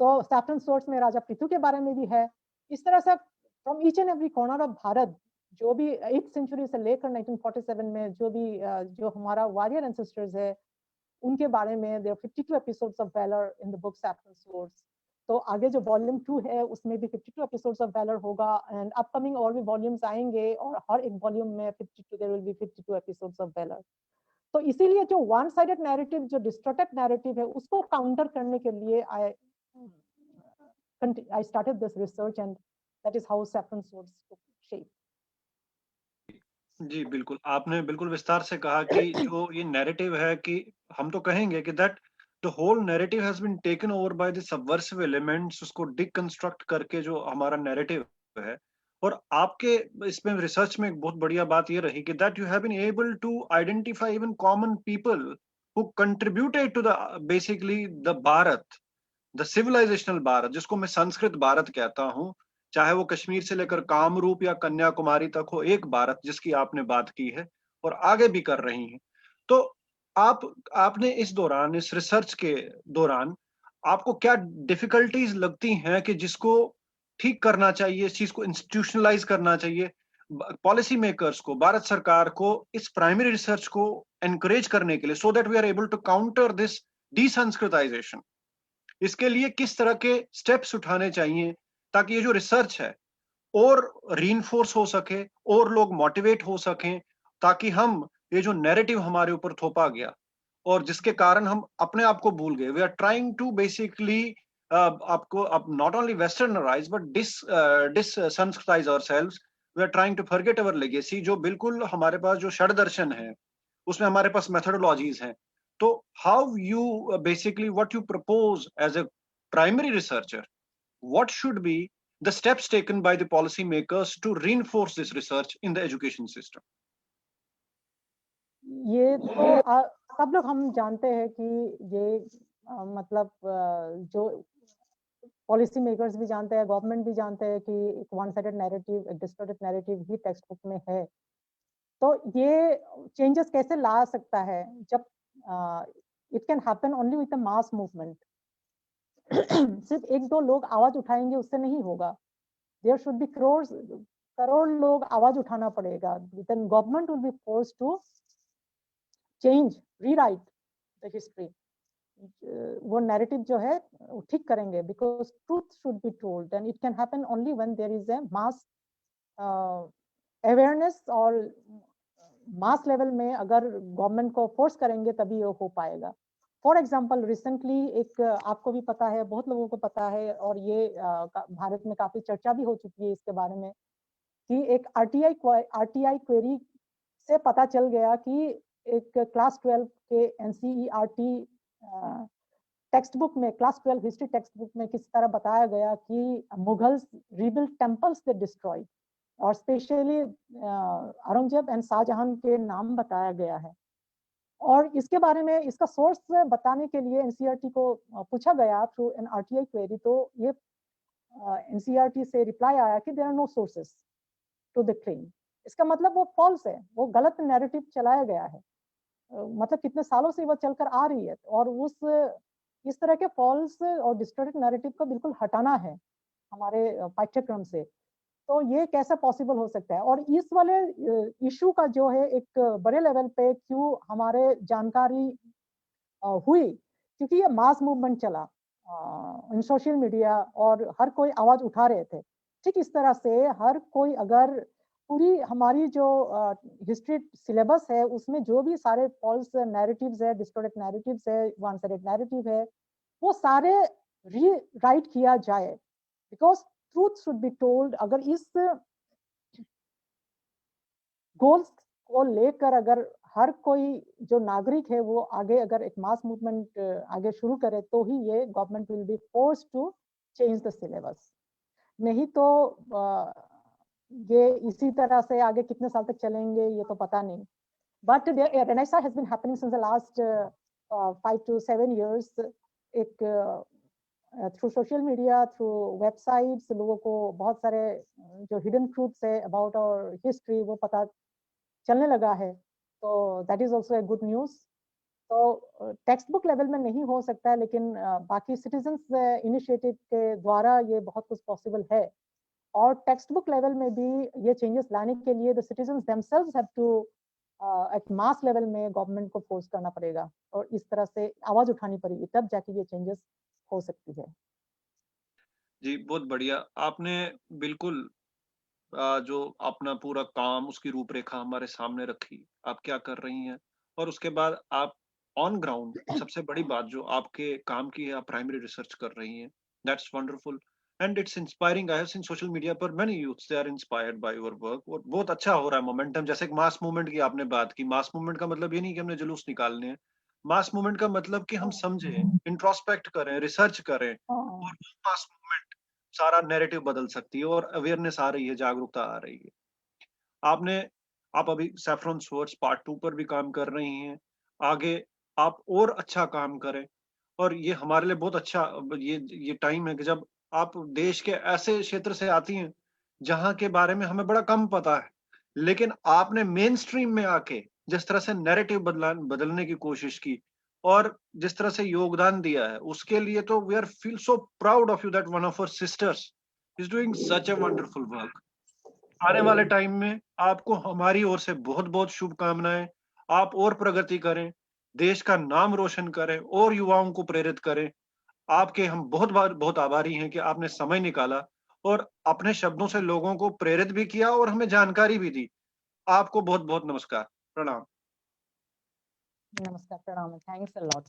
तो सैफरन सोर्स में राजा पृथु के बारे में भी है। इस तरह से from each and every corner of Bharat, जो भी 8th सेंचुरी से लेकर 1947 में जो भी जो हमारा वॉरियर एंसेस्टर्स है उनके बारे में, there 52 episodes of valour in the book saffron source. तो आगे जो वॉल्यूम 2 है उसमें भी 52 एपिसोड्स ऑफ वैलर होगा, एंड अपकमिंग और भी वॉल्यूम्स आएंगे, और हर एक वॉल्यूम में 52 there will be 52 episodes of valour. तो इसीलिए जो वन साइडेड नैरेटिव, जो डिस्टॉर्टेड नैरेटिव है, उसको काउंटर करने के लिए I started this research, and that is how saffron source took shape. जी, बिल्कुल। आपने बिल्कुल विस्तार से कहा कि जो ये नैरेटिव है कि हम तो कहेंगे कि that the whole narrative has been taken over by the subversive elements, उसको डिकंस्ट्रक्ट करके जो हमारा नैरेटिव है। और आपके इसमें रिसर्च में एक बहुत बढ़िया बात ये रही कि that you have been able to identify even common people who contributed to the basically the Bharat, the civilisational Bharat, जिसको मैं संस्कृत भारत कहता हूँ। चाहे वो कश्मीर से लेकर कामरूप या कन्याकुमारी तक हो, एक भारत जिसकी आपने बात की है और आगे भी कर रही हैं। तो आपने इस दौरान, इस रिसर्च के दौरान आपको क्या डिफिकल्टीज लगती हैं कि जिसको ठीक करना चाहिए, इस चीज को इंस्टीट्यूशनलाइज करना चाहिए, पॉलिसी मेकर्स को, भारत सरकार को इस प्राइमरी रिसर्च को एनकरेज करने के लिए, so that we are able to counter this desanskritisation? इसके लिए किस तरह के स्टेप्स उठाने चाहिए ताकि ये जो रिसर्च है और रीइंफोर्स हो सके और लोग मोटिवेट हो सकें, ताकि हम ये जो नैरेटिव हमारे ऊपर थोपा गया और जिसके कारण हम अपने आप को भूल गए, we are trying to basically आपको अब not only westernise but desanskritise ourselves. We are trying to forget our legacy, जो बिल्कुल हमारे पास जो षड दर्शन है उसमें हमारे पास मेथोडोलॉजीज हैं। तो how you basically what you propose as a primary researcher, what should be the steps taken by the policy makers to reinforce this research in the education system? ये तो सब लोग हम जानते हैं कि ये मतलब जो पॉलिसी मेकर्स भी जानते हैं, गवर्नमेंट भी जानते हैं कि एक वन साइडेड नैरेटिव, एक डिस्टॉर्टेड नैरेटिव ही टेक्स्ट बुक में है। तो ये चेंजेस कैसे ला सकता है, जब it can happen only with the mass movement. सिर्फ एक दो लोग आवाज उठाएंगे उससे नहीं होगा, देयर शुड बी करोड़ लोग आवाज उठाना पड़ेगा। Then government will be forced to change, rewrite the history. वो नैरेटिव जो है वो ठीक करेंगे, because truth should be told, and it can happen only when there is a mass awareness, और मास लेवल में अगर गवर्नमेंट को फोर्स करेंगे तभी ये हो पाएगा। फॉर एग्जाम्पल रिसेंटली एक आपको भी पता है, बहुत लोगों को पता है, और ये भारत में काफी चर्चा भी हो चुकी है इसके बारे में, कि एक आरटीआई क्वेरी से पता चल गया कि एक क्लास 12 के एनसीईआरटी टेक्स्ट बुक में, क्लास 12 हिस्ट्री टेक्स्ट बुक में किस तरह बताया गया कि Mughals rebuild temples they destroyed, और स्पेशली औरंगजेब एंड शाहजहां के नाम बताया गया है। और इसके बारे में इसका सोर्स बताने के लिए एनसीईआरटी को पूछा गया थ्रू एन आरटीआई क्वेरी, तो ये एनसीईआरटी से रिप्लाई आया कि there are no sources to the claim. इसका मतलब वो फॉल्स है, वो गलत नैरेटिव चलाया गया है। मतलब कितने सालों से वो चलकर आ रही है, और इस तरह के फॉल्स और डिस्टॉर्टेड नैरेटिव को बिल्कुल हटाना है हमारे पाठ्यक्रम से। तो ये कैसा पॉसिबल हो सकता है? और इस वाले इशू का जो है एक बड़े लेवल पे क्यों हमारे जानकारी हुई, क्योंकि ये मास मूवमेंट चला इन सोशल मीडिया और हर कोई आवाज उठा रहे थे। ठीक इस तरह से हर कोई अगर पूरी हमारी जो हिस्ट्री सिलेबस है उसमें जो भी सारे फॉल्स नैरेटिव्स है, डिस्टॉर्टेड नैरेटिव्स है, वन साइडेड नैरेटिव है, वो सारे रीराइट किया जाए, because truth should be told. अगर इस गोल्स को लेकर अगर हर कोई जो नागरिक है वो आगे अगर एक मास मूवमेंट आगे शुरू करे, तो ही ये government will be forced to change the syllabus. नहीं तो ये इसी तरह से आगे कितने साल तक चलेंगे ये तो पता नहीं। But Renaissance has been happening since the last 5 to 7 years. एक through social media, through websites लोगों को बहुत सारे जो हिडन ट्रूथ्स है अबाउट आवर हिस्ट्री वो पता चलने लगा है। तो that is also a good news. तो टेक्स्ट बुक लेवल में नहीं हो सकता है, लेकिन बाकी सिटीजन्स इनिशिएटिव के द्वारा ये बहुत कुछ पॉसिबल है। और टेक्स्ट बुक लेवल में भी ये चेंजेस लाने के लिए the citizens themselves have to at mass level में गवर्नमेंट को फोर्स करना पड़ेगा और इस तरह से आवाज उठानी पड़ेगी, तब जाके ये चेंजेस हो सकती है। जी, बहुत बढ़िया। आपने बिल्कुल जो अपना पूरा काम उसकी रूपरेखा हमारे सामने रखी, आप क्या कर रही हैं, और उसके बाद आप ऑन ग्राउंड सबसे बड़ी बात जो आपके काम की है, आप प्राइमरी रिसर्च कर रही हैं। That's wonderful and it's inspiring. I have seen social media पर many youths they are inspired by your work, और बहुत अच्छा हो रहा है मोमेंटम। जैसे एक मास मूवमेंट की आपने बात की, मास मूवमेंट का मतलब ये नहीं कि हमने जुलूस निकालने हैं। मास मूवमेंट का मतलब कि हम समझें, इंट्रोस्पेक्ट करें, रिसर्च करें, और वो मास मूवमेंट सारा नैरेटिव बदल सकती है और अवेयरनेस आ रही है, जागरूकता आ रही है। आपने आप अभी सैफरॉन सोर्स पार्ट 2 पर भी काम कर रही हैं। आगे आप और अच्छा काम करें, और ये हमारे लिए बहुत अच्छा ये टाइम है कि जब आप देश के ऐसे क्षेत्र से आती हैं, जहाँ के बारे में हमें बड़ा कम पता है। लेकिन आपने मेन स्ट्रीम में आके जिस तरह से नैरेटिव बदलने की कोशिश की और जिस तरह से योगदान दिया है, उसके लिए तो we are feel so proud of you that one of our sisters is doing such a wonderful work. आने वाले टाइम में आपको हमारी ओर से बहुत-बहुत शुभकामनाएं। आप और प्रगति करें, देश का नाम रोशन करें और युवाओं को प्रेरित करें। आपके हम बहुत आभारी हैं कि आपने समय निकाला और अपने शब्दों से लोगों को प्रेरित भी किया और हमें जानकारी भी दी। आपको बहुत-बहुत नमस्कार। प्रणाम। नमस्कार, प्रणाम, थैंक्स अ लॉट।